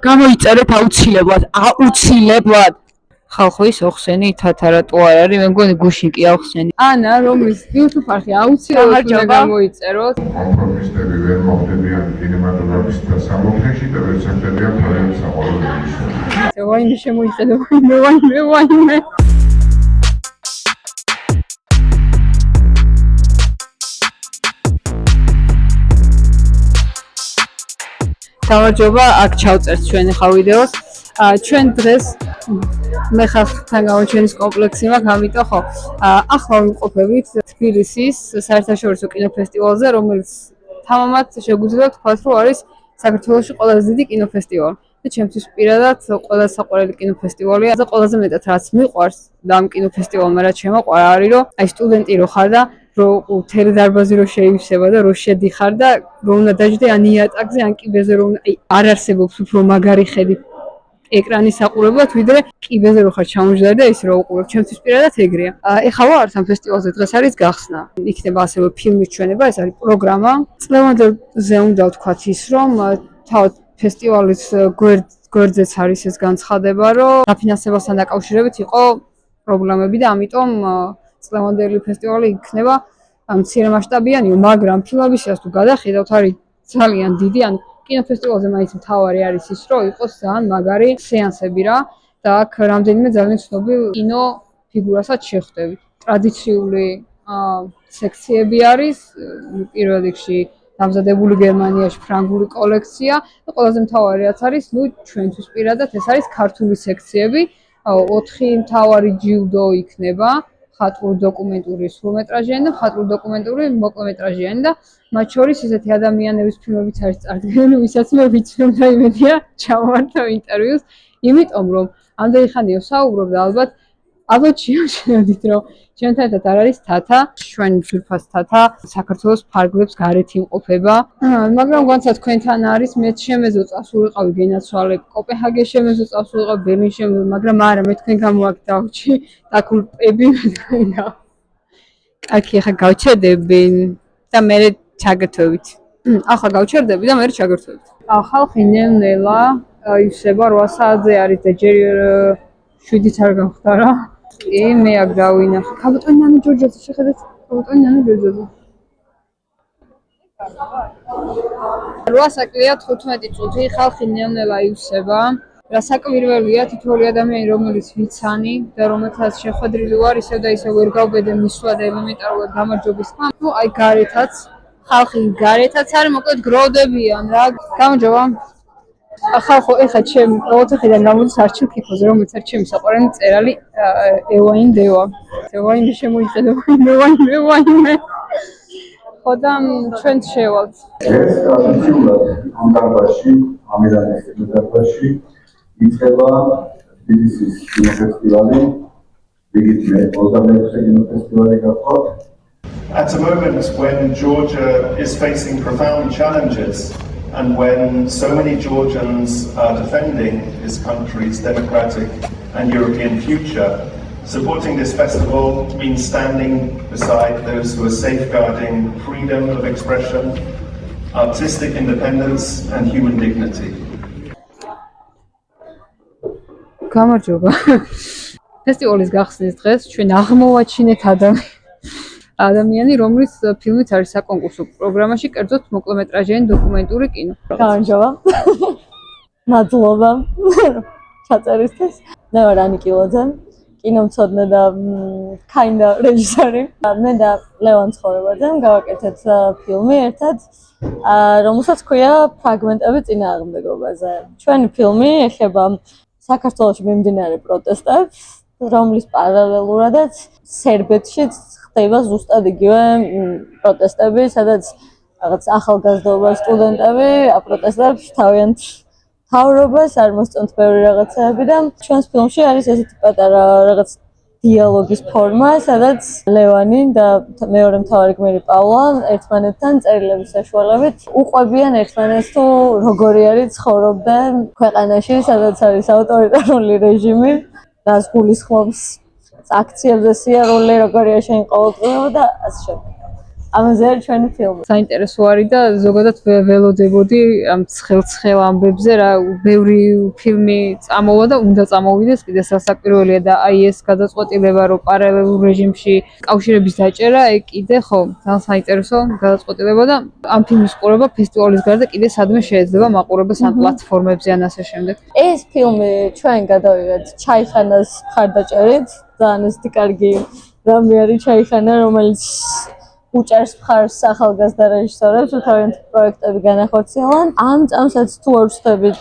გამოიწერეთ აუცილებლად. ხალხო ის ოხსენი თათარატო არ არის, მე მგონი გუშინ კი ახსენი. ანა რომლის YouTube არხი აუცილებლად უნდა გამოიწეროთ. კონფორმისტები ვერ მოხდებიან კინემატოგრაფის სამოქმედში და ვერ შეხვდებიან პროექტს საყოველთაოდ. ვაიმე შემოიხედა, ვაიმე. გამარჯობა, აქ ჩავწერთ ჩვენი ხა ვიდეოს. ჩვენ დღეს მე ხალხთან გამო-ჩვენის კომპლექსი მაქვს, ამიტომ ხო ახლა ვიმყოფებით თბილისის საერთაშორისო კინოფესტივალზე, რომელიც თამამად შეგვიძლია ვთქვათ, რომ არის საქართველოში ყველაზე დიდი კინოფესტივალი. და ჩემთვის პირადად ყველაზე საყვარელი კინოფესტივალია. და ყველაზე მეტად რაც მიყვარს და ამ კინოფესტივალმა რაც შემოყვარა არის, რომ აი სტუდენტი რო ხარ და რომ მთელი დარბაზი რო შეივსება და რო შედიხარ და რომ უნდა დაждდე ან იატაკზე ან კიბეზე რომ არ არსებობს უფრო მაგარი ხედი ეკრანის საყურებლად, ვიდრე კიბეზე რო ხარ ჩამოჯდარი და ის რო უყურებ. ჩემთვის პირადად ეგრეა. ეხლა ვარ ამ ფესტივალზე, დღეს არის გახსნა. იქნება ასევე ფილმის ჩვენება, ეს არის პროგრამა. წლევანდელზე უნდა ვთქვათ ის, რომ თავად ფესტივალის გვერდზეც არის ეს განცხადება, რომ დაფინანსებასთან დაკავშირებით იყო პრობლემები და ამიტომ წლევანდელი ფესტივალი იქნება მცირემასშტაბიანი, მაგრამ ფილმებისას თუ გადახედავთ არის ძალიან დიდი, ან კინოფესტივალზე მაინც მთავარი არის ის, რომ იყოს ძალიან მაგარი სეანსები რა და აქ რამდენიმე ძალიან ცნობილ კინო ფიგურასაც შეხვდებით. ტრადიციული სექციები არის, პირველ რიგში დამზადებული გერმანიაში ფრანგული კოლექცია და ყველაზე მთავარი რაც არის, ჩვენთვის პირადად ეს არის ქართული სექციები, 4 მთავარი ჯილდო იქნება. ხატული დოკუმენტური სრულმეტრაჟიანი და ხატული დოკუმენტური მოკლემეტრაჟიანი და მათ შორის ესეთი ადამიანების ფილმებიც არის წარდგენილი, ვისაც მე ვიცი რომ დაიმედია ჩავმართავ ინტერვიუს, იმიტომ რომ ამდენი ხანია ვსაუბრობ და ალბათ შეავშენებდით რომ ჩვენთან ერთად არ არის თათა, ჩვენ ძვირფას თათა საქართველოს ფარგლებს გარეთ იმყოფება, მაგრამ განსა თქვენთან არის, მე შემეძლო წასულიყავი გენაცვალე კოპენჰაგენში, შემეძლო წასულიყავი ბერლინში, მაგრამ არა მე თქვენ გამო აქ დავჭი დაკულპები თქვენგა. კაცი ახლა გავჩერდები და მე ჩაგერთვებით. ახლა გავჩერდები და მე ჩაგერთვებით. ხალხი ნელ-ნელა ისება 8 საათზე არის და ჯერ 7-ით არ გავხდა რა. კი, მე აქ დავინახე. ქაბუტონი ნანო ჯორჯოზე შეხედეთ, ქაბუტონი ნანო ჯორჯოზე. 8 საკლია 15 წუთი, ხალხი ნელ-ნელა ივსება. რა საკვირველია თითოეული ადამიანი, რომელიც ვიცანი და რომელთაც შეხვედრილი ვარ, ისევ და ისევ ვერ გავბედე მისვლა და ელემენტარულად გამარჯვების ხმა. ნუ აი გარეთაც, ხალხი გარეთაც არის, მოკლედ გროვდებიან რა. გამარჯობა. ხალხო, ეხლა ჩემი ოთახიდან გამოდის არჩილ ქიქოზე, რომელიც არის ჩემი საყვარელი მწერალი ევაინ დევა. ევაინი შემოიხედა, ვაიმე. ხო და ჩვენ შევალთ. ეს ტრადიციულად ამ დარბაზში, ამირანის დარბაზში იწყება თბილისის კინოფესტივალი. ვიგით მე 26 კინოფესტივალი გახდა. At a moment when Georgia is facing profound challenges and when so many Georgians are defending this country's democratic and European future, supporting this festival means standing beside those who are safeguarding freedom of expression, artistic independence and human dignity. გამარჯობა. ფესტივალის გახსნის დღეს ჩვენ აღმოვაჩინეთ ადამიანი, რომლის ფილმიც არის საკონკურსო პროგრამაში, კერძოდ მოკლემეტრაჟიანი დოკუმენტური კინო. გამარჯობა. მადლობა ჩაწერისთვის. მე ვარ ანიკი ლოძე, კინომცოდნე და kinda რეჟისორი. მე და ლევან ცხოვრებაძე გავაკეთეთ ფილმი ერთად, რომელსაც ქვია ფრაგმენტები წინააღმდეგობაზე. ჩვენი ფილმი ეხება საქართველოში მიმდინარე პროტესტებს, რომლის პარალელურადაც სერბეთში ხდება ზუსტად იგივე პროტესტები, სადაც რაღაც ახალგაზრდობა სტუდენტები აპროტესტებს თავიანთ თავრობას არ მოსწონთ ბევრი რაღაცები და ჩვენს ფილმში არის ესეთი პატარა რაღაც დიალოგის ფორმა, სადაც ლევანი და მეორე მთავარი გმირი პავლო ერთმანეთთან წერილების საშუალებით უყვებიან ერთმანეთს თუ როგორი არის ცხოვრობდა ქვეყანაში, სადაც არის ავტორიტარული რეჟიმი, რას გულისხმობს აქციებზე სიარული, როგორია შენ ყოველდღიურობა და ასე შემდეგ. ამაზე არის ჩვენი ფილმი. საინტერესო არის და ზოგადად ველოდებოდი ამ ცხელ ამბებზე რა ბევრი ფილმი წამოვა და უნდა წამოვიდეს კიდე სასაკვირველია და აი ეს გადაწყვეტილება რომ პარალელურ რეჟიმში კავშირების დაჭერა კიდე ხო ძალიან საინტერესო გადაწყვეტილება და ამ ფილმის ყურება ფესტივალის გარდა კიდე სადმე შეიძლება მაყურებელს ან პლატფორმებზე ან ასე შემდეგ. ეს ფილმი ჩვენ გადავიღეთ ჩაიხანას მხარდაჭერით, ძალიან ისეთი კარგი რამე არის ჩაიხანა, რომელიც უჭერს მხარს ახალგაზრდა რეჟისორებს, თუ თავიანთი პროექტები განახორციელონ. ამ წამსაც თუ არ ვცდებით,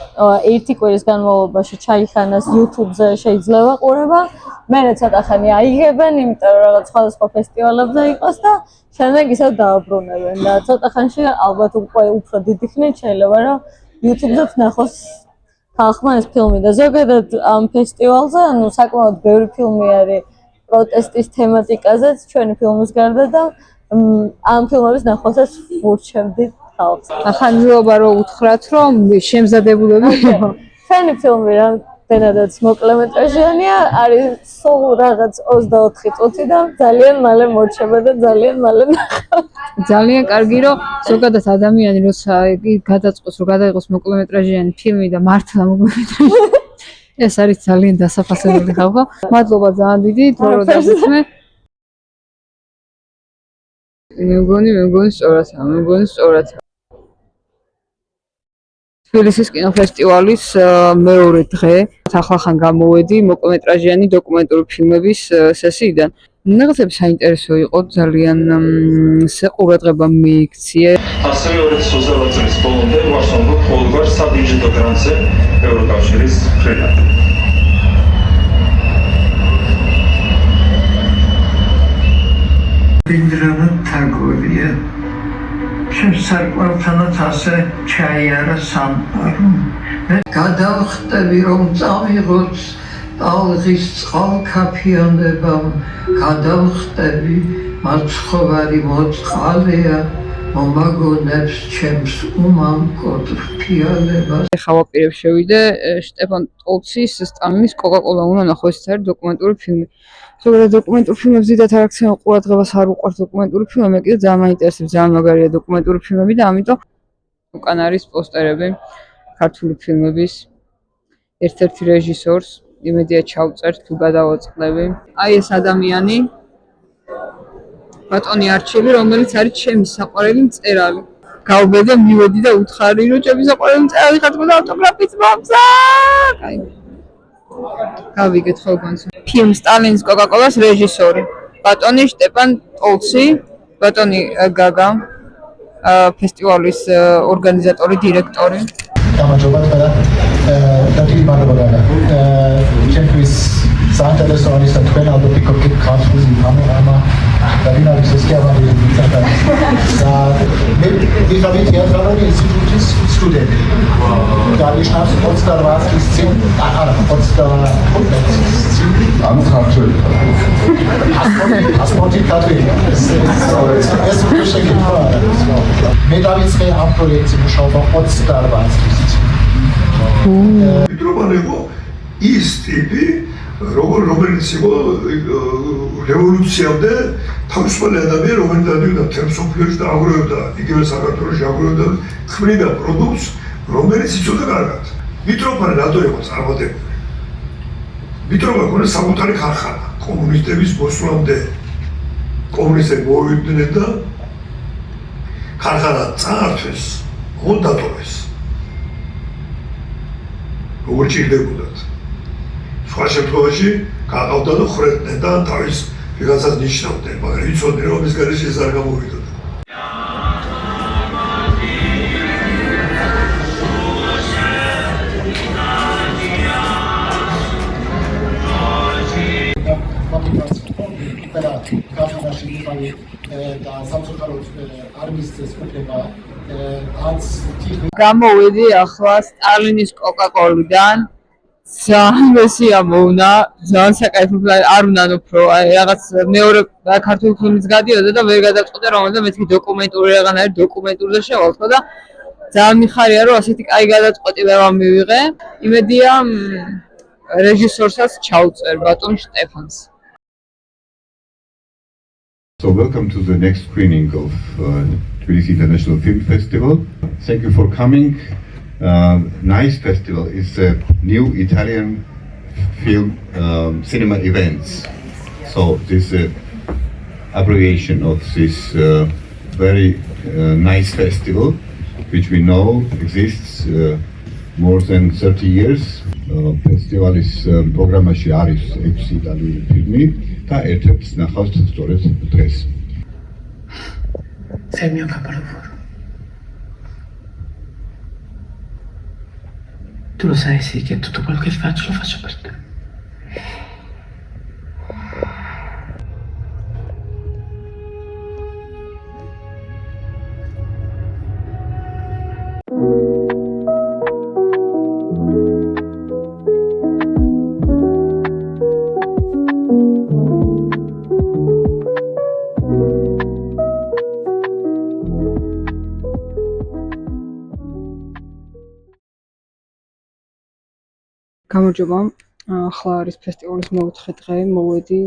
ერთი კვირის განმავლობაში ჩაიხანას YouTube-ზე შეიძლება ყურება. მერე ცოტა ხანი აიღებენ, იმიტომ რომ რაღაც სხვადასხვა ფესტივალებზე იყოს და შემდეგ ისევ დააბრუნებენ და ცოტა ხანში ალბათ უფრო დიდი ხნით შეიძლება რომ YouTube-ზე ნახოს ხალხმა ეს ფილმი და ზოგადად ამ ფესტივალზე, ანუ საკმაოდ ბევრი ფილმი არის პროტესტის თემატიკაზეც ჩვენი ფილმის გარდა და ამ ფილმების ნახვასაც ვურჩევდით ხალხს. ახანჯლობა რომ უთხრათ რომ შემზადებულები ჩვენი ფილმი რამდენადაც მოკლემეტრაჟიანია, არის სულ რაღაც 24 წუთი და ძალიან მალე მორჩება და ძალიან მალე ნახავთ. ძალიან კარგი რომ ზოგადად ადამიანი როცა გადაწყვეტს რომ გადაიღოს მოკლემეტრაჟიანი ფილმი და მართლა მოკლემეტრაჟიანი ეს არის ძალიან დასაფასებელი ხალხო. მადლობა ძალიან დიდი დრო რომ დაგვიწმე. მე მგონი სწორად. თბილისის კინოფესტივალის მეორე დღე ახლახან გამოვედი მოკლემეტრაჟიანი დოკუმენტური ფილმების სესიიდან. რაღაცები საინტერესო იყო, ძალიან ყურადღება მიიქცია. ასევე 2024 წლის ბოლომდე ვარსონბურგ ყოველგვარ საბიუჯეტო გრანტზე ევროკავშირის მხრიდან. Bindrana Tagorия. Შესაკვეთანაც ასე ჩაიარა სამყარო. გადავხტები რომ წავიღოთ ტალღის წყალქაფიანებამ, გადავხტები მაცხოვარი მოწყალია, მომაგონებს ჩემს უმამკოთ ფიალებას. ეხლა ვაპირებ შევიდე შტეფან ტოლცის სტალინის კოკა-კოლა უნდა ნახო ეს არის დოკუმენტური ფილმი. ზოგადად დოკუმენტურ ფილმებს დიდად არ აქცევენ ყურადღებას არ უყვართ დოკუმენტური ფილმები, მე კიდე ძალიან მაინტერესებს ძალიან მაგარია დოკუმენტური ფილმები და ამიტომ უკან არის პოსტერები ქართული ფილმების ერთ-ერთი რეჟისორს იმედია ჩავწერთ თუ გადავაწყდები. აი ეს ადამიანი ბატონი არჩილი, რომელიც არის ჩემი საყვარელი მწერალი. გავბედე, მივედი და უთხარი რომ ჩემი საყვარელი მწერალი ხარ და ავტოგრაფიც მომცა. კაი. გავიგეთ ხოლმე. ფილმ სტალინის კოკა-კოლას რეჟისორი. ბატონი შტეფან ტოლცი, ბატონი გაგა, ფესტივალის ორგანიზატორი, დირექტორი. გამარჯობა და დიდი მადლობა გაგა. ჩემთვის საინტერესო არის და თქვენ ალბათ იქით ქართული პანორამა და ვინარის ეს კი ამბავი და მე ვიღავი თეატრალური ინსტიტუტის სტუდენტი. დანიშნავს 28 წლის წინ, არა 25 წინ ანუ ქართველი. ასპორტი ქართველია. ეს უფრო შეგიძლია. მე დავიწყე ამ პროექტზე მუშაობა 28 წლის წინ. მიტროპოლი იყო ის ტიპი რომელიც იყო რევოლუციამდე თავისუფალი ადამიანი, რომელიც დადიოდა მთელ მსოფლიოში და აგროვებდა იგივე საქართველოში აგროვებდა ქმნიდა პროდუქტს, რომელიც იცოდა კარგად. მიტროპოლი რატო იყო წარმატებული? მიტროპოლი იყო საკუთარი ქარხანა კომუნისტების მოსვლამდე. კომუნისტები მოვიდნენ და ქარხანა წაართვეს, ხო დატოვეს. როგორ ჭირდებოდათ? სხვა შემთხვევაში გაყავდა და ხრედნენ და თავის ვიღაცას ნიშნავდნენ, მაგრამ იცოდნენ რომ ეს გარეშე ეს არ გამოვიდოდა. გამოვედი ახლა სტალინის კოკა-კოლიდან. ძალიან მესია მოვნა, ძალიან საკაიფო არ უნდან უფრო რაღაც მეორე ქართული ფილმის გადიოდა და ვერ გადავწყვეტე რომელზე მეთქი დოკუმენტური რაღაც არის დოკუმენტურზე შევალთო და ძალიან მიხარია რომ ასეთი კაი გადაწყვეტილება მივიღე. იმედია რეჟისორსაც ჩავწერ ბატონ შტეფანს. So welcome to the next screening of Tbilisi International Film Festival. Thank you for coming. Nice Festival is a new Italian film cinema events. So this abbreviation of this very nice festival, which we know exists more than 30 years. Festivalis პროგრამაში არის 6 იტალიური ფილმი და ერთ-ერთს ნახავს სწორედ დღეს. Sei il mio capolavoro. Tu lo sai sì che tutto quello che faccio lo faccio per te. გამარჯობა. ახლა არის ფესტივალის მეოთხე დღე, მოვედი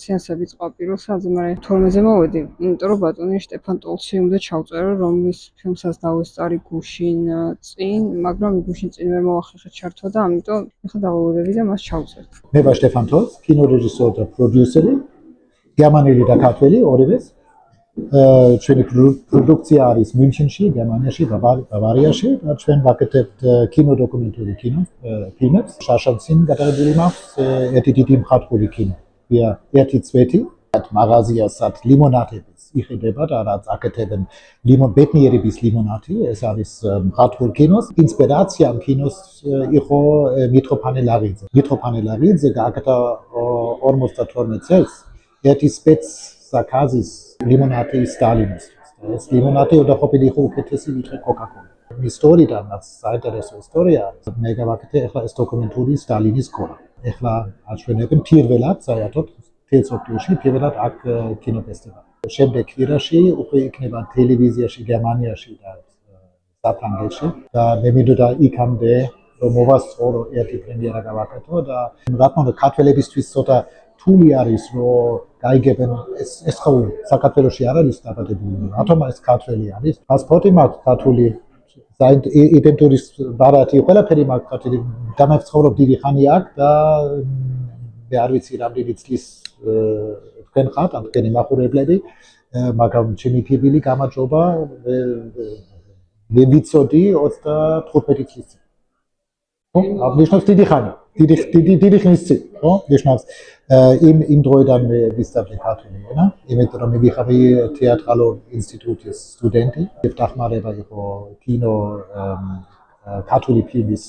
სეანსები წყვა პირველ საათზე, მაგრამ 12-ზე მოვედი, იმიტომ რომ ბატონი შტეფან ტოლცი უნდა ჩავწერო, რომლის ფილმსაც დავესწარი გუშინ წინ, მაგრამ გუშინ წინ ვერ მოვახერხეთ ჩართვა და ამიტომ ახლა დავალოდები და მას ჩავწერთ. მე ვარ შტეფან ტოლცი, კინორეჟისორი და პროდიუსერი, გერმანელი და ქართველი ორივეს. ჩვენი პროდუქცია არის მუნჩენში, გერმანიაში, ბავარიაში და ჩვენ ვაკეთებთ კინოდოკუმენტური ფილმებს. შაშანცინ გადაღებული მაქვს ერთი დიდი მხატვრული კინო. ერთი წვეთი მაღაზიასაც ლიმონადების იხილება და რაც აკეთებენ ბედნიერების ლიმონადი, ეს არის მხატვრულ კინოს. ინსპირაცია ამ კინოს იყო მიტროფანე ლაღიძე გააკეთა 52 წელს ერთი სპეცსაკაზის ლიმონადი სტალინისთვის. ეს ლიმონადი უნდა ყოფილი იყო უკეთესი ვიდრე კოკა-კოლა. ისტორიიდან საინტერესო ისტორია არის. მე გავაკეთე ახლა ეს დოკუმენტური სტალინის სკოლა. ახლა აჩვენებენ პირველად საერთოდ თელსოფლიოში პირველად აქ კინოფესტივალი. შემდეგ კვირაში უკვე იქნება ტელევიზიაში გერმანიაში და საფრანგეთში და მე მინდოდა იქამდე რომ მოვასწორო ერთი პრემიერა გავაკეთო და რა თქმა უნდა ქართველებისთვის ცოტა თული არის რომ გაიგებენ ეს ხო საქართველოში არ არის დაბადებული რატომა ეს ქართველი არის პასპორტი მაქვს ქართული იდენტური ბარათი ყველაფერი მაქვს ქართული გამეცხოვრობ დიდი ხანი აქ და მე არ ვიცი რამდენი წლის თქვენ ხართ ან თქვენი მაყურებლები მაგრამ ჩემი პირველი გამარჯობა მე ვიცოდი 35 წლის ხო ნიშნავს დიდი ხანი დიდი ხნის წინ ხო ნიშნავს იმ დროიდან მე ვისწავლე ქართული ენა იმიტომ რომ მე ვიხავი თეატრალურ ინსტიტუტის სტუდენტი დახმარება იყო კინო ქართული ფილმის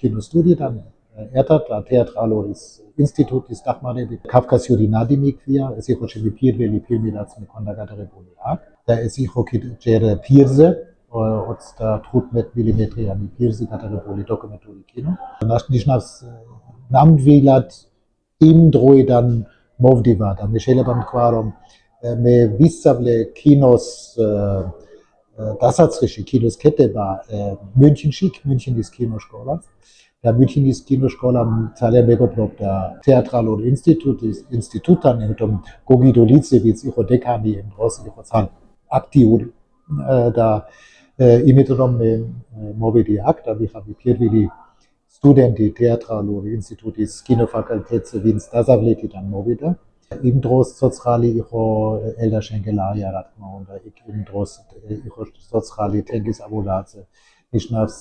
კინოსტუდიიდან ერთად თეატრალურ ინსტიტუტის დახმარებით კავკასიური ნადიმი ქვია ეს იყო ჩემი პირველი ფილმი რაც მე ქონდა გადაღებული აქ და ეს იყო ჯერ პირზე 35 მმ-იანი პირზე გადაღებული დოკუმენტური კინო ნიშნავს ნამდვილად იმ დროიდან მოვდივა და მე შეიძლება ვთქვა რომ მე ვისწავლე კინოს დასაწყისში კინოს კეთება მუნჩენის კინოშკოლას და მუნჩენის კინოშკოლამ ძალიან მეგობრობდა თეატრალურ ინსტიტუტთან იმიტომ გოგი დოლიცევიც იყო დეკანი იმ დროს იყო ძალიან აქტიური და იმიტომ რომ მე მოვედი აქ და ვიხავი პირველი სტუდენტი თეატრალურ ინსტიტუტის კინოფაკულტეტზე ვინც დასავლეთიდან მოვიდა იმ დროს ცოცხალი იყო ელდა შენგელაია რა თქმა უნდა იმ დროს იყო ცოცხალი თენგიზ აბულაძე ნიშნავს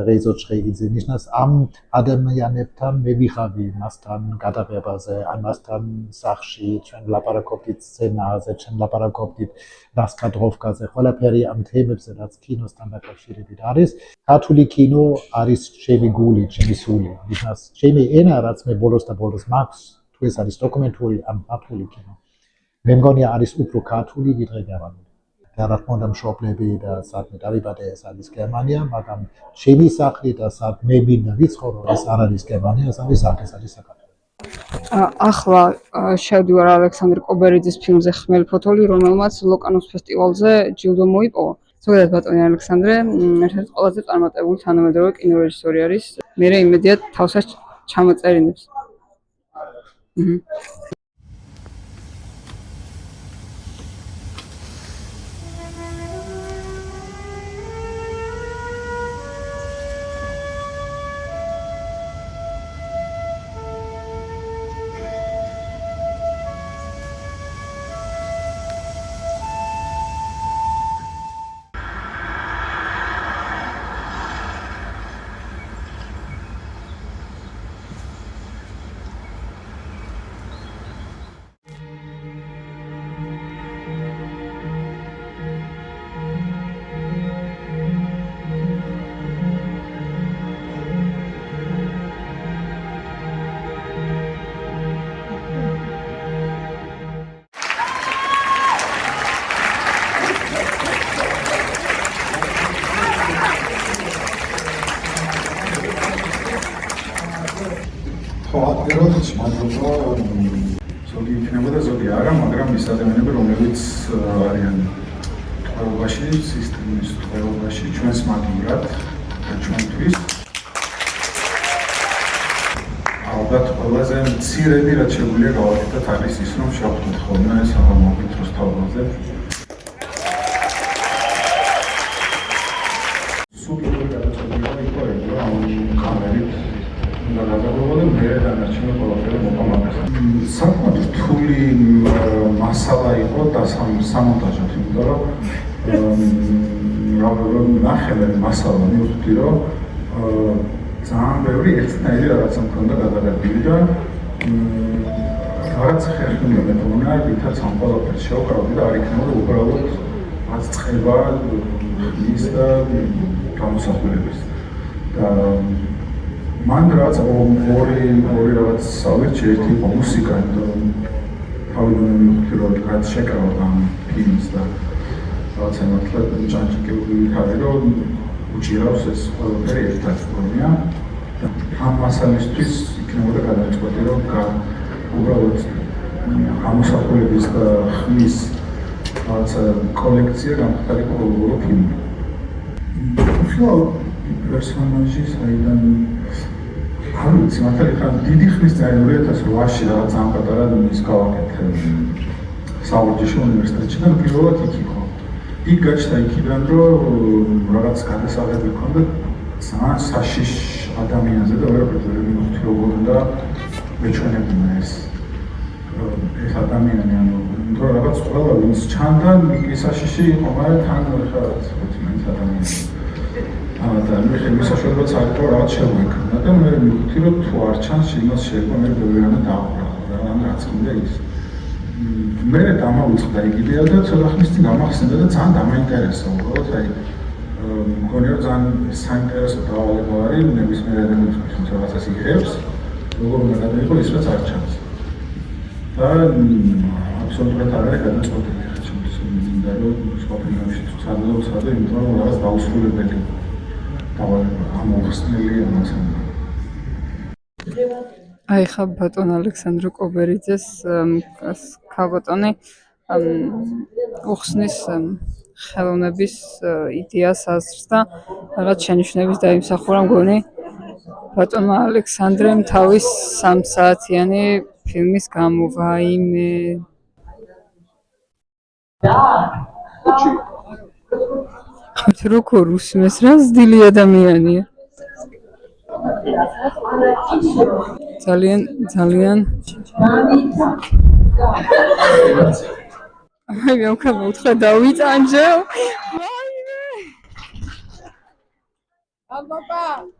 რეზო ჩხეიძე ნიშნავს ამ ადამიანებთან მე ვიხავი მასთან გადაღებაზე ან მასთან სახში ჩვენ ლაპარაკობდით სცენაზე ჩვენ ლაპარაკობდით რასკადროვკაზე ყველაფერი ამ თემებზე რაც კინოსთან დაკავშირებით არის ქართული კინო არის ჩემი გული ჩემი სული ნიშნავს ჩემი ენა რაც მე ბოლოს და ბოლოს მაქვს თუ ეს არის დოკუმენტური ამ ქართული კინო მე მგონი არის უფრო ქართული ვიდრე გერმანული და რა თქმა უნდა მშობლები და საერთოდ დავიბადე ეს არის გერმანია მაგრამ ჩემი სახლი და საერთოდ მე მინდა ვიცხოვრო ეს არ არის გერმანია ეს არის საქართველო ახლა შევდივარ ალექსანდრე კობერიძის ფილმზე ხმელი ფოთოლი რომელმაც ლოკანოს ფესტივალზე ჯილდო მოიპოვა ზოგადად ბატონი ალექსანდრე ერთ-ერთი ყველაზე წარმატებული თანამედროვე კინორეჟისორი არის მე იმედია თავსაც ჩამოწერინებს ეროტიც მადლობა ზოგი იქნება და ზოგი არა, მაგრამ ის ადამიანები, რომლებიც არიან ტყვეობაში, სისტემის ტყვეობაში, ჩვენს მაგივრად და ჩვენთვის. ალბათ ყველაზე მცირედი, რაც შეგვიძლია გავაკეთოთ, არის ის, რომ შევხვდეთ ხოლმე საღამოობით დროს თავაზე. სუპერული გადაწყვეტილება იყო, რომ კამერით უნდა გადაგვეღო და მე დანარჩენი ყველაფერი მოკამაგეს. საკმაოდ რთული მასალა იყო სამონტაჟად, იმიტომ რომ ნახევარ მასალა მივხვდი, რომ ძალიან ბევრი ერთნაირი რაღაცა მქონდა გადაგებული და რაღაც ხერხი მემეწონა, რითაც ამ ყველაფერს შევკრავდი და არ იქნებოდა უბრალოდ რაც წყება ხმის და გამოსახულების. და მან რაღაც ორი რაღაც სავერჩი, ერთი იყო მუსიკა, იმიტომ რომ თავიდან მივხვდი, რომ რაც შეკრავდა ამ ფილმს და რაღაცა მართლა ჭანჭიკებული ხარი, რომ უჭირავს ეს ყველაფერი ერთად პრომია. ამ მასალისთვის იქნებოდა გადაწყვეტი, რომ უბრალოდ გამოსახულების და ხმის რაღაცა კოლექცია გამხდარიყო ყოველგვარი ფილმი. უშუალო პერსონაჟი საიდან არ ვიცი, მართალი ხარ დიდი ხნის წინ 2008-ში რაღაც ძალიან პატარა ის გავაკეთე საუჯიშო უნივერსიტეტში და პირველად იქ იყო. იქ გაჩნდა იქიდან, რომ რაღაც გადასაღები ჰქონდა ძალიან საშიშ ადამიანზე და ვერაფერს ვერ მივხვდი, როგორ უნდა მეჩვენებინა ეს ადამიანი, ანუ იმიტომ რომ რაღაც ყველა ვინც ჩანდა, ის საშიში იყო, მაგრამ თან რაღაც ხუთმეტ ადამიანი. და მე ხელი საშუალებაც არ იყო რაღაც შეგვექნა და მე მივხვდი, რომ თუ არ ჩანს, იმას შეიძლება მე ბევრიანა დააყრა და რაც უნდა ის. მე დამავიწყდა იდეა და ცოტა ხნის წინ გამახსენდა და ძალიან დამაინტერესა უბრალოდ, აი მგონი რომ ძალიან საინტერესო დავალება არის ნებისმიერ ადამიანს რაღაცას იღებს, როგორ უნდა გადაიღო ის რაც არ ჩანს. და აბსოლუტურად არ არის გადაწყვეტილი ხა ჩემთვის მინდა რომ სხვა ფილმებში თუ ცადე, იმიტომ რომ რაღაც დაუსრულებელი დავალება ამოხსნელი ამასთან. აი ხა ბატონ ალექსანდრო კობერიძეს ქალბატონი უხსნის ხელოვნების იდეას აზრს და რაღაც შენიშვნების დაიმსახურა მგონი ბატონმა ალექსანდრემ თავის 3 საათიანი ფილმის გამო. ვაიმე როგორ უსმეს რა ზდილი ადამიანია. ძალიან აი მე ვქნა დავიტანჯე.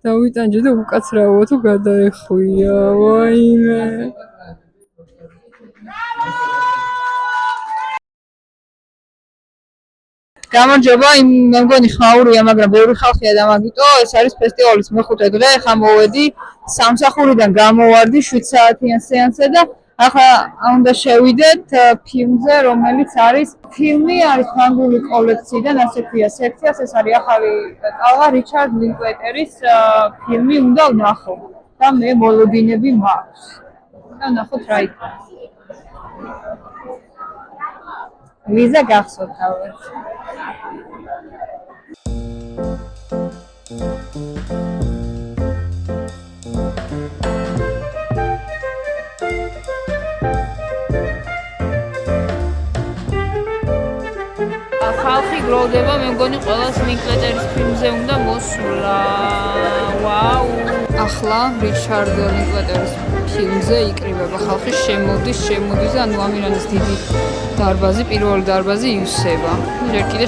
დავიტანჯე და უკაცრავო თუ გადაეხვია. ვაიმე გამარჯობა, მე მგონი ხმაურია, მაგრამ ბევრი ხალხია და მაგიტო ეს არის ფესტივალის მეხუთე დღე. ხა მოვედი სამსახურიდან გამოვარდი 7 საათიან სეანსზე და ახლა უნდა შევიდეთ ფილმზე, რომელიც არის ფილმი არის ფრანგული კოლექციიდან, ასე ქვია სექციას, ეს არის ახალი ტალღა რიჩარდ ლინკლეტერის ფილმი უნდა ვნახო და მე მოლოდინები მაქვს. და ნახოთ რა იქნება. ლიზა გახსოვთ ალბათ. ხალხი გროვდება, მე მგონი ყველას ლინკლეტერის ფილმზე უნდა მოსულა. ვაუ! ახლა რიჩარდ ლინკლეტერის ფილმზე იკრიბება ხალხი, შემოდის და ანუ ამირანის დიდი დარბაზი, პირველი დარბაზი იუსება. ჯერ კიდე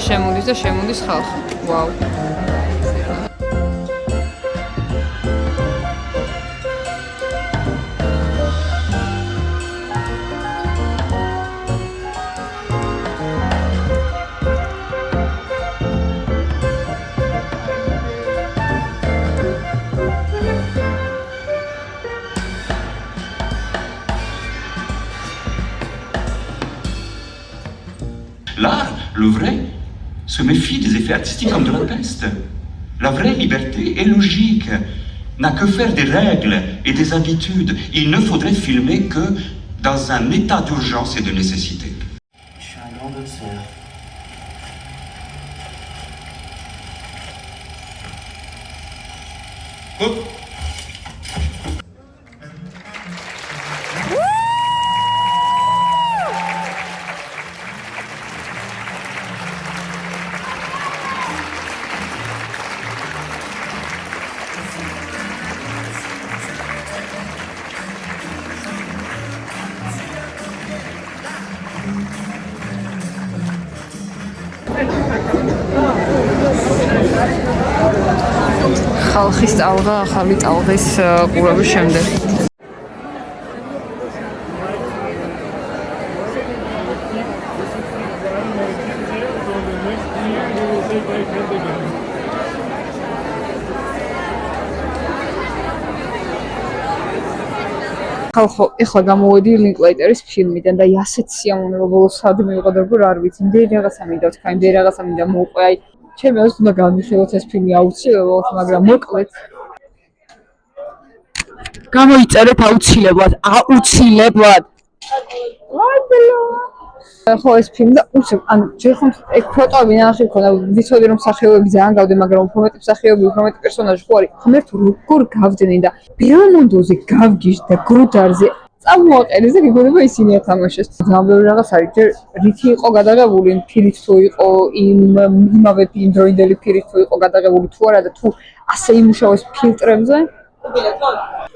შემოდის ხალხი. ვაუ! L'art, le vrai, se méfie des effets artistiques comme de la peste. La vraie liberté est logique. n'a que faire des règles et des habitudes. Il ne faudrait filmer que dans un état d'urgence et de nécessité. Je suis un grand boxeur. Coupe. ხალხის ტალღა ახალი ტალღის ყურების შემდეგ. ხალხო, ეხლა გამოვედი ლინკლეიტერის ფილმიდან და ასეთ სიამოვნებო ბოლოს სად მივიღო და როგორ არ ვიცი, იმდენი რაღაცა მინდა ვთქვა, იმდენი რაღაცა მინდა მოუყვე, აი ჩემი აზრით უნდა გამიხილოთ ეს ფილმი აუცილებლად, მაგრამ მოკლედ გამოიწერეთ აუცილებლად. ხო ეს ფილმი და ანუ ჯერ ხომ ეგ ფოტოები ნახე მქონდა, ვიცოდი რომ მსახიობები ძალიან გავდნენ, მაგრამ უფრო მეტი მსახიობი, უფრო მეტი პერსონაჟი ხო არის. ღმერთო როგორ გავდნენ და ბელმონდოზე გავგიშ და გრუდარზე წამოაყენეს და გიგონება ისინი ათამაშეს. ძალიან ბევრი რაღაც არის, ჯერ რითი იყო გადაღებული, ფილით თუ იყო იმავე იმდროინდელი ფილით თუ იყო გადაღებული თუ არა და თუ ასე იმუშავეს ფილტრებზე.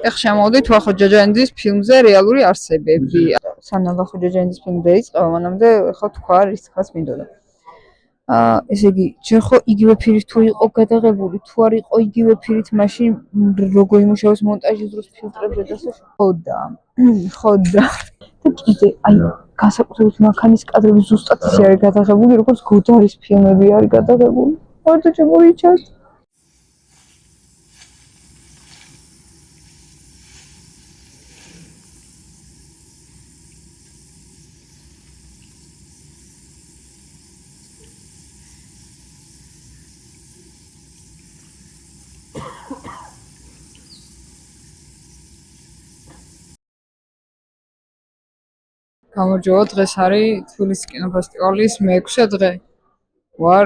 ეხ შემოვიდით ვახო ჯაჯანიძის ფილმზე რეალური არსებები. სანამ ვახო ჯაჯანიძის ფილმი დაიწყება, მანამდე ხო თქვა ის თქვას მინდოდა. ესე იგი, ჯერ ხო იგივე ფილით თუ იყო გადაღებული, თუ არ იყო იგივე ფილით, მაშინ როგორ იმუშავეს მონტაჟის დროს ფილტრებზე და ასე. ხო და კიდე აი განსაკუთრებით მანქანის კადრები ზუსტად ისე არის გადაღებული, როგორც გოდარის ფილმები არის გადაღებული. ორდო შემოიჩას. გამარჯობა, დღეს არის თბილისის კინოფესტივალის მე-6 დღე. ვარ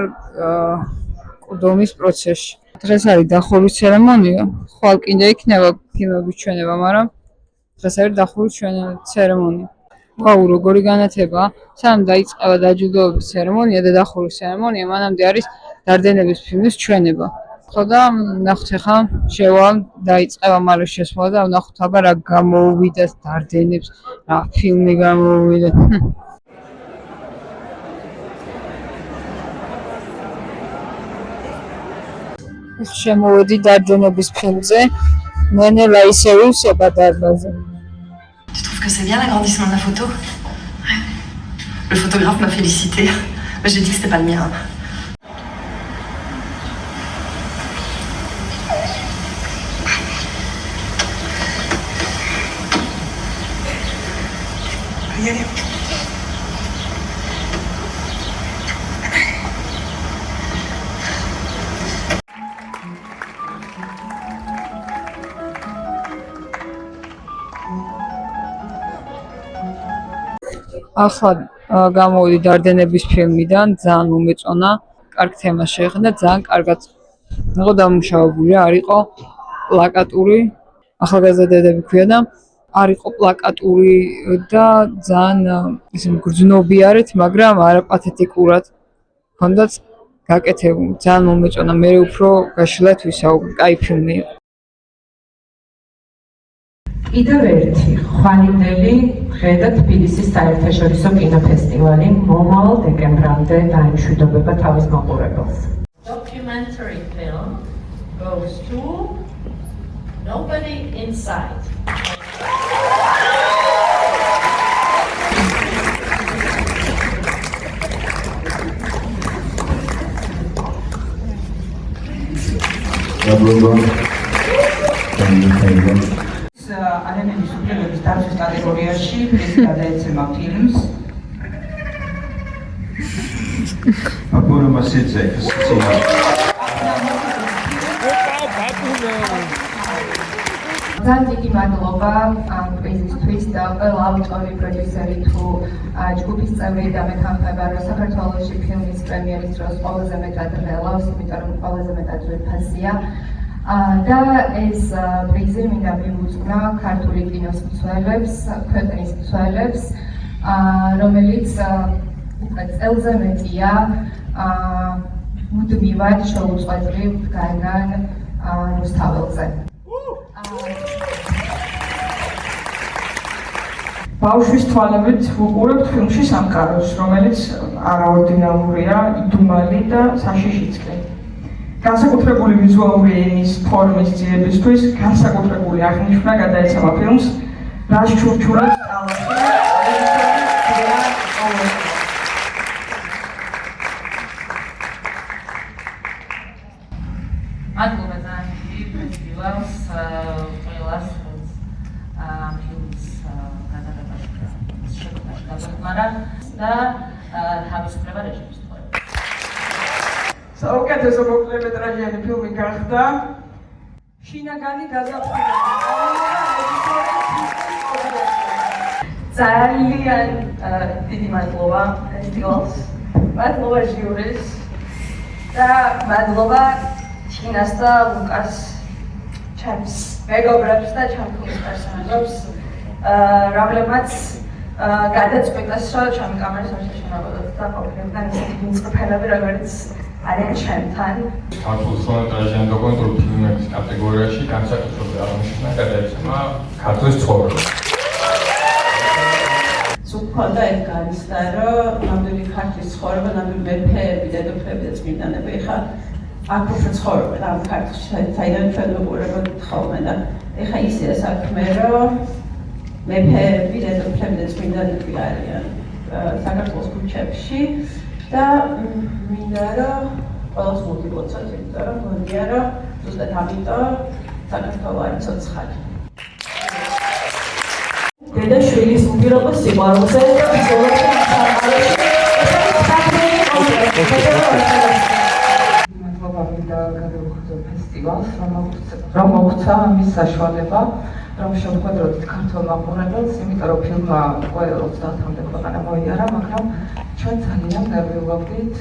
ყრდომის პროცესში. დღეს არის დახურვის ცერემონია. ხვალ კიდე იქნება ფილმების ჩვენება, მაგრამ დღეს არის დახურვის ცერემონია. ვაუ, როგორი განათება. სანამ დაიწყება დაჯილდოების ცერემონია და დახურვის ცერემონია, მანამდე არის დარდენების ფილმის ჩვენება. ხო და ნახოთ ახლა შევალ დაიწყება მალე შესვლა და ვნახოთ აბა რა გამოუვიდა დარდენებს, რა ფილმი გამოუვიდა. შემოვედი დარდენების ფილმზე, მენელა ისე უსება დარბაზზე. Tu trouves que c'est bien l'agrandissement de la photo? Le photographe m'a félicité. Mais j'ai dit que c'était pas le mien. ახლა გამოვიდი დარდენების ფილმიდან, ძალიან უმეწონა, კარგ თემას შეეხება, ძალიან კარგად იყო დამუშავებული, არ იყო პლაკატური, ახალგაზრდადები ქვია და არ იყო პლაკატური და ძალიან ისე გრძნობიარეთ, მაგრამ არა პათეტიკურად. ჰქონდათ გაკეთებული, ძალიან მომეწონა, მე უფრო გაშლათ ვისაუბრე, კაი ფილმი იყო. კიდევ ერთი ხვალინდელი დღე და თბილისის საერთაშორისო კინოფესტივალი მომავალ დეკემბრამდე დაემშვიდობება თავის მაყურებელს. Documentary film goes to Nobody Inside. ადამიანის უფლებების დაცვის კატეგორიაში პრიზი გადაეცემა ფილმს. Acolo mă simt ძალიან დიდი მადლობა პრიზისთვის და ყველა ავტორი, პროდიუსერი თუ ჯგუფის წევრი და მეთანხმება, რომ საქართველოში ფილმის პრემიერის დროს ყველაზე მეტად ღელავს, იმიტომ რომ ყველაზე მეტად ძვირფასია. და ეს პრიზი მინდა მიუძღვნა ქართული კინოს მცველებს, ქვეყნის მცველებს, რომელიც წელზე მეტია მუდმივად შეუწყვილ დგანან რუსთაველზე. ბავშვის თვალებით ვუყურებთ ფილმში სამყაროს, რომელიც არაორდინალურია, იდუმალი და საშიშიც კი. განსაკუთრებული ვიზუალური ენის ფორმის ძიებისთვის განსაკუთრებული აღნიშვნა გადაეცემა ფილმს, რაც ჩურჩულად სტალაში მადლობა ძალიან დიდი ფესტივალს ყველას ფილმის გადაღებაში შეგვიძლია და თავისუფლება რეჟიმის საუკეთესო მოკლემეტრაჟიანი ფილმი გახდა შინაგანი ძალიან დიდი მადლობა ფესტივალს, მადლობა ჟიურის და მადლობა ჩინას და ლუკას, ჩემს მეგობრებს და ჩემს პერსონაჟებს, რომლებმაც გადაწყვიტეს, რომ ჩემი კამერის არ შეშენებოდათ და ყოფილებდნენ ისეთი მწვრთნელები, როგორც არიან ჩემთან. ქართულ ხმელეთრაჟიან დოკუმენტური ფილმების კატეგორიაში განსაკუთრებული აღნიშვნა გადაეცემა ქართლის ცხოვრება. სულ ქონდა ეს განცდა, რომ ნამდვილი ქართლის ცხოვრება, ნამდვილი მეფეები, დედოფლები და წმინდანები ეხლა აქ უფრო ცხოვრობენ ამ ქართლში, საიდან ჩვენ ვუყურებთ ხოლმე და ეხლა ისეა საქმე, რომ მეფეები, დედოფლები და წმინდანები არიან საქართველოს ქუჩებში და მინდა რომ ყველას მოდი ლოცოთ, იმიტომ რომ გონია რომ ზუსტად ამიტომ საქართველო არის ცოცხალი. დედა შვილის უპირობო სიყვარულზე და ბრძოლაში მადლობა მინდა გადავხდო ფესტივალს, რომ მოგვცა მის საშუალება, რომ შევხვედროთ ქართულ მაყურებელს, იმიტომ რომ ფილმმა ყველა 30-მდე ქვეყანა მოიარა, მაგრამ ჩვენ ძალიან ნერვიულობდით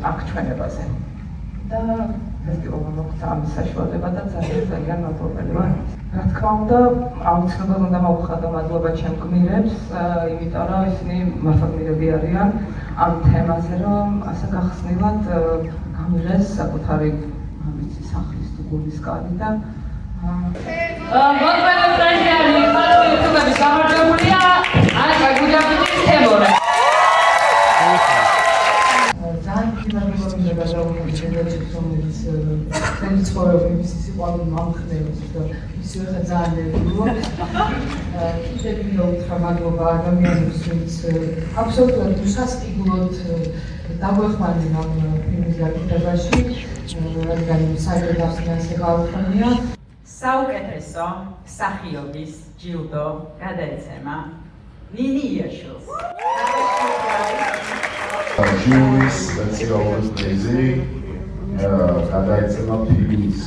აქ ჩვენებაზე. და ფესტივალმა მოგვცა ამის საშუალება და ძალიან მადლობელი ვარ. რა თქმა უნდა, აუცილებლად უნდა მოვხადო მადლობა ჩემ გმირებს, იმიტომ რომ ისინი მართლმადიდებლები არიან ამ თემაზე, რომ ასე გახსნილად გამიღეს საკუთარი სახლის თუ გულის კარი და მოკლემეტრაჟიანი ქართული ფილმების გამარჯვებულია ანკა გუჯაბიძის თემორე. ძალიან ფილმები მინდა გადავხდეთ, რომელიც თქვენი ცხოვრების სიყვარული მომხდენს და ისე ხა ძალიან ნერვიულობ. კიდევ მინდა უთხრა მადლობა ადამიანებს, ვინც აბსოლუტურად უსასყიდლოდ დაგვეხმარნენ ამ ფილმის გაკეთებაში, რადგან საერთოდ ახსნასე გაუქმნია. საუკეთესო მსახიობის ჯილდო გადაეცემა ნინი იაშვილს. ჟიურის სპეციალური პრიზი გადაეცემა ფილმის.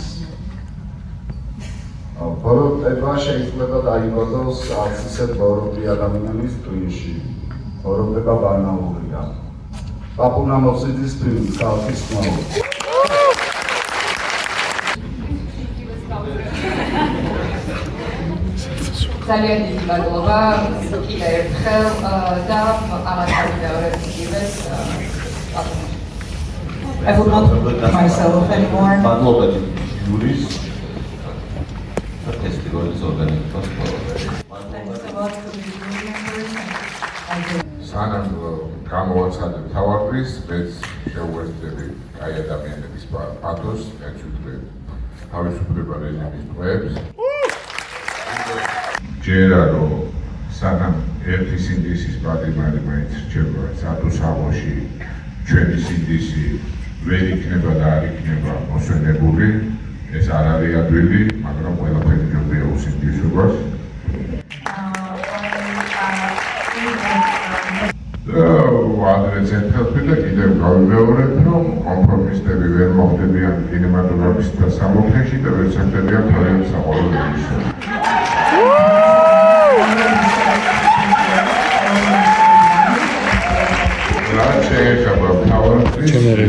ბოროტება შეიძლება დაიბადოს არც ისეთ ბოროტი ადამიანის ტვინში. ბოროტება ბანალურია. პაპუნა მოსიძის ფილმი ხალხის ხმაური. ძალიან დიდი მადლობა კიდევ ერთხელ და ამათან მეორე კიდევ I would not put myself anymore. მადლობა ჟიურის და ფესტივალის ორგანიზატორს. სანამ გამოვაცხადებ თავარ პრიზს, მეც შევუერთდები კაი ადამიანების პათოს, მეც ვიტყვი თავისუფლება რეჟიმის დღეებს. ჯერა რომ სანამ ერთი სინდისის პატიმარი მაინც რჩება სათუსაღოში, ჩვენი სინდისი ვერ იქნება და არ იქნება მოსვენებული, ეს არ არის ადვილი, მაგრამ ყველაფერი ჯობია უსინდისობას. ადრეც ერთხელ და კიდევ გავიმეორებ, რომ კომპრომისები ვერ მოხდებიან კინემატოგრაფისტთა სამოქმეში და ვერ საქმდებიან თავიანთ საყოველთაოდ.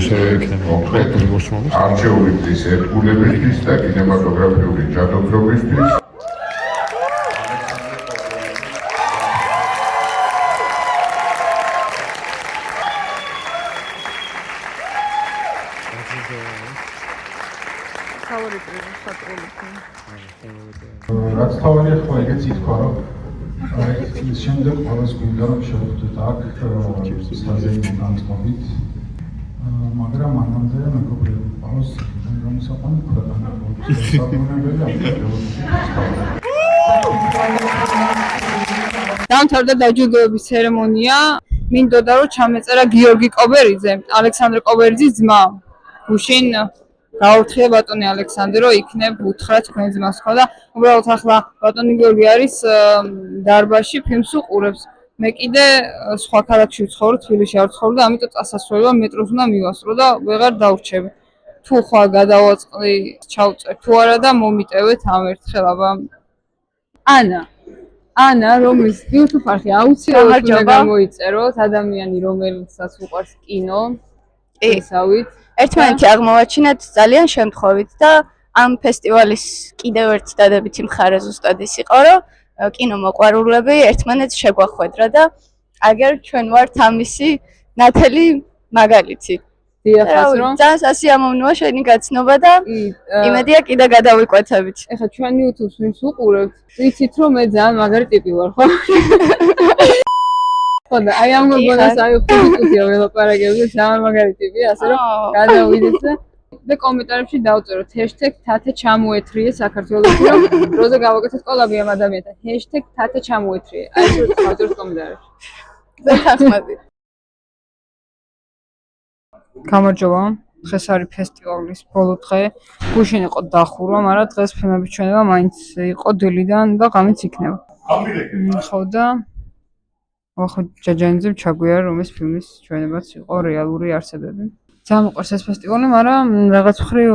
მოხდეთ არჩეული პრის ერთგულებისთვის და კინემატოგრაფიული ჯადოქრობისთვის. რაც თავი ხო ეგეც ითქვა რომ ის შემდეგ ყოველს გვინდა რომ შევხვდეთ აქ საზეიმო განწყობით მაგრამ მანამდე მეგობრები ყავს გამოსაყვანი ქვეყანა დამთავრდა დაჯილდოების ცერემონია. მინდოდა რომ ჩამეწერა გიორგი კობერიძე, ალექსანდრე კობერიძის ძმა. გუშინ გაურთხია ბატონი ალექსანდრე, რომ იქნებ უთხრა თქვენ ძმას ხო და უბრალოდ ახლა ბატონი გიორგი არის დარბაზში, ფილმს უყურებს. მე კიდე სხვა ქალაქში ვცხოვრ, თბილისში არ ვცხოვრ და ამიტომ წასასვლელად მეტროს უნდა მივასწრო და ვეღარ დავრჩები. თუ ხვალ გადავაწყდი, ჩავწერ თუ არა და მომიტევეთ ამ ერთხელ აბა. ანა, რომლის YouTube არხი აუცილებლად უნდა გამოიწეროთ, ადამიანი რომელსაც უყვარს კინო, ესავით. ერთმანეთი აღმოვაჩინეთ ძალიან შემთხვევით და ამ ფესტივალის კიდევ ერთი დადებითი მხარე ზუსტად ის იყო, რომ კინომოყვარულები ერთმანეთს შეგვახვედრა და აგერ ჩვენ ვართ ამისი ნათელი მაგალითი. ძალიან სასიამოვნოა შენი გაცნობა და იმედია კიდე გადავიკვეთებით. ეხლა ჩვენ YouTube-ს ვინც უყურებთ, ვიცით რომ მე ძალიან მაგარი ტიპი ვარ, ხო? ხო და აი ამ გოგონას აი ხუთი ველაპარაკები ძალიან მაგარი ტიპი, ასე რომ გადავიდეთ და კომენტარებში დავწეროთ #თათე ჩამოეთრიე საქართველოში რომ როზე გავაკეთოთ კოლაბი ამ ადამიანთან #თათე ჩამოეთრიე. აი ეს დავწეროთ კომენტარებში. დახმები. გამარჯობა. დღეს არის ფესტივალის ბოლო დღე. გუშინ იყო დახურვა, მაგრამ დღეს ფილმების ჩვენება მაინც იყო დილიდან და ღამეც იქნება. ხო და ახლა ჯაჯანიძემ ჩაგვიარა რომ ეს ფილმის ჩვენებაც იყო რეალური არსებები. ძალიან მოყვარს ეს ფესტივალი, მაგრამ რაღაც მხრივ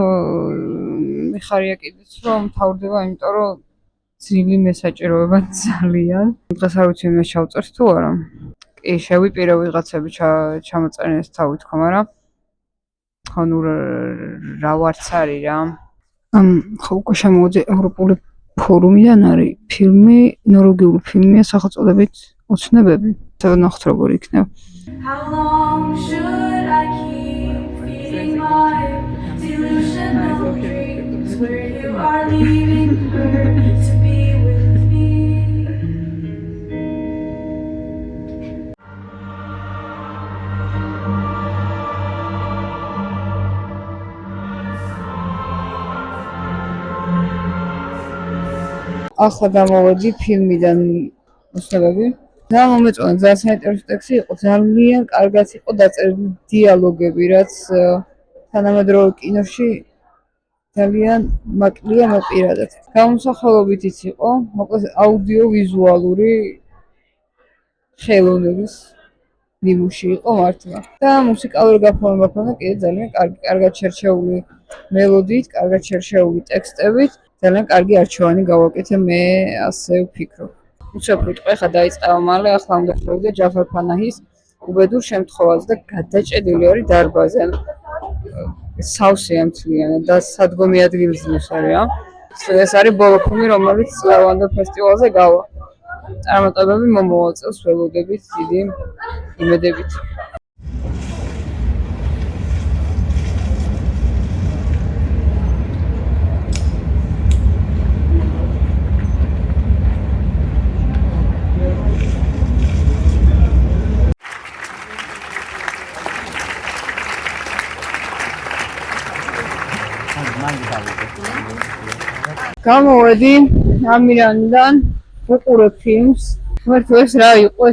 მიხარია კიდეც რომ მთავრდება, იმიტომ რომ ძილი მესაჭიროება ძალიან. დღეს არ ვიცი მე ჩავწერთ თუ არა. კი, შევიპირე ვიღაცები ჩამოწერენ ეს თავი თქვა, მაგრამ ხო ნუ რა ვარც არის რა. ხო უკვე შემოვეძე ევროპული ფორუმიდან არის ფილმი, ნორვეგიული ფილმია სახელწოდებით ოცნებები. ნახოთ როგორ იქნება. How long should I keep feeding my delusional dreams where you are leaving her to be with me? ახლა გამოვედი ფილმიდან ოცნებები. ძალიან მომეწონა, ძალიან საინტერესო ტექსტი იყო, ძალიან კარგად იყო დაწერილი დიალოგები, რაც თანამედროვე კინოში ძალიან მაკლია მოპირადად. გამოსახულობითიც იყო, მოკლედ აუდიოვიზუალური ხელოვნების ნიმუში იყო მართლა. და მუსიკალური გაფორმება ჰქონდა კიდე ძალიან კარგად შერჩეული მელოდიით, კარგად შერჩეული ტექსტებით, ძალიან კარგი არჩევანი გავაკეთე, მე ასე ვფიქრობ. უცებ უტყვი, ხა დაიწყება მალე, ახლა უნდა ხვდე ჯაფარ ფანაჰის უბედურ შემთხვევას და გადაჭედილი არის დარბაზი. სავსეა მთლიანად და სადგომი ადგილზნოს არის, ეს არის ბოლო ფილმი, რომელიც ლევანდო ფესტივალზე გავა. წარმატებები მომავალ წელს ველოდებით დიდი იმედებით. გამოვედი ამირანიდან უყურე ფილმს. მართლა ეს რა იყო?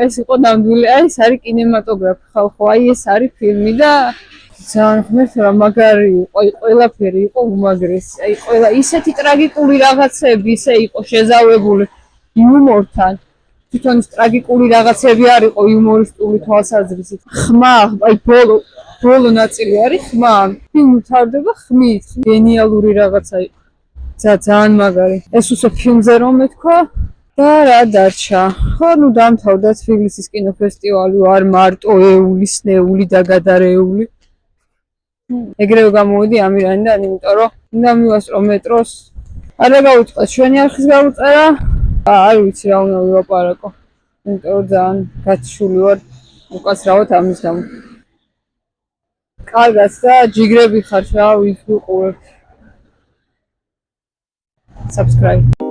ეს იყო ნამდვილი, აი ეს არის კინემატოგრაფი ხალხო, აი ეს არის ფილმი და ძალიან ხმერთ მაგარი იყო, ყველაფერი იყო უმაგრესი. აი ყველა ისეთი ტრაგიკული რაღაცები ისე იყო შეზავებული იუმორთან. თვითონ ის ტრაგიკული რაღაცები არ იყო იუმორისტული თვალსაზრისით. ხმა, აი ბოლო ნაწილი არის ხმა. ფილმი თავდება ხმით, გენიალური რაღაცა იყო. ძალიან მაგარი. ეს უსო ფილმზე რომ მეთქვა და რა დარჩა. ხო, ნუ დამთავრდა თბილისის კინოფესტივალი, არ მარტო ეულის, ნეული და გადარეული. ეგრევე გამოვიდი ამირანიდან, იმიტომ რომ უნდა მივასწრო მეტროს. არა გავუწყეს ჩვენი არხის გაუწერა. არ ვიცი რა უნდა ვილაპარაკო. იმიტომ რომ ძალიან გაცშული ვარ უკაცრავად ამის გამო. კარგად და ჯიგრები ხართ რა, ვიყურებთ. Subscribe.